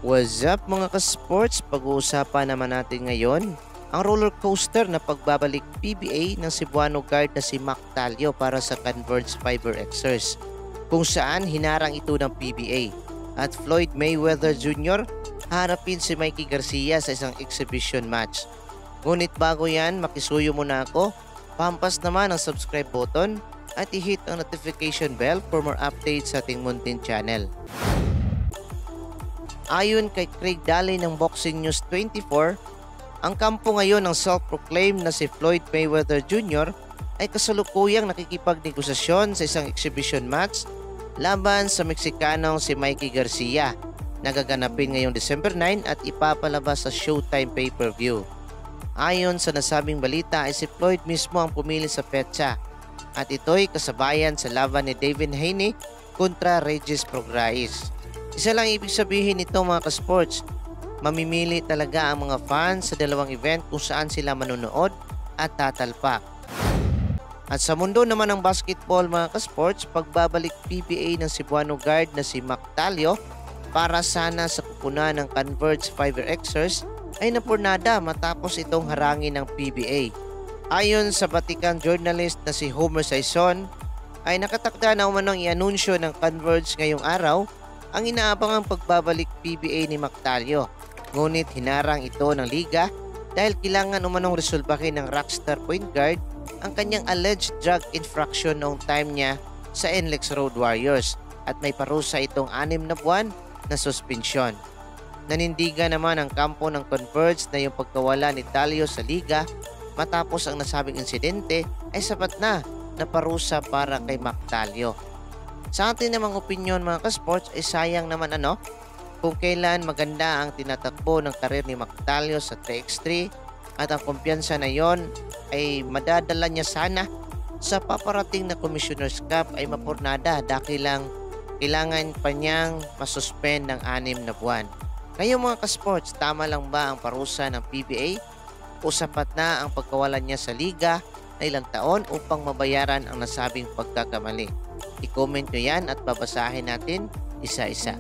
What's up mga ka-sports? Pag-uusapan naman natin ngayon ang roller coaster na pagbabalik PBA ng Cebuano guard na si Mac Talio para sa Converge Fiber Xers, kung saan hinarang ito ng PBA. At Floyd Mayweather Jr. harapin si Mikey Garcia sa isang exhibition match. Ngunit bago yan, makisuyo muna ako, pampas naman ang subscribe button at i-hit ang notification bell for more updates sa ating muntin channel. Ayon kay Craig Daly ng Boxing News 24, ang kampo ngayon ng self-proclaimed na si Floyd Mayweather Jr. ay kasalukuyang nakikipagnegosasyon sa isang exhibition match laban sa Meksikanong si Mikey Garcia na gaganapin ngayong December 9 at ipapalabas sa Showtime pay-per-view. Ayon sa nasabing balita ay si Floyd mismo ang pumili sa petsa at ito'y kasabayan sa laban ni Devin Haney kontra Regis Prograis. Isa lang ibig sabihin nito mga ka-sports, mamimili talaga ang mga fans sa dalawang event kung saan sila manonood at tatalpak. At sa mundo naman ng basketball mga ka-sports, pagbabalik PBA ng Cebuano guard na si Mac Talio para sana sa kupunan ng Converge Fiber Xers ay napurnada matapos itong harangin ng PBA. Ayon sa Vatican journalist na si Homer Saison, ay nakatakda na umanong i-anunsyo ng Converge ngayong araw ang inaabangang pagbabalik PBA ni Mac Talio. Ngunit hinarang ito ng liga dahil kailangan umanong resolbahin ng rockstar point guard ang kanyang alleged drug infraction noong time niya sa NLEX Road Warriors at may parusa itong 6 na buwan na suspensyon. Nanindigan naman ang kampo ng Converge na yung pagkawala ni Talio sa liga matapos ang nasabing insidente ay sapat na parusa para kay Mac Talio. Sa ating namang opinyon mga ka-sports ay sayang naman kung kailan maganda ang tinatakbo ng karir ni Mac Talio sa 3x3 at ang kumpiyansa na yon ay madadala niya sana sa paparating na Commissioner's Cup ay mapurnada dahil lang kailangan pa niyang masuspend ng 6 na buwan. Ngayon mga ka-sports, tama lang ba ang parusa ng PBA o sapat na ang pagkawalan niya sa liga na ilang taon upang mabayaran ang nasabing pagkakamali? I-comment nyo yan at babasahin natin isa-isa.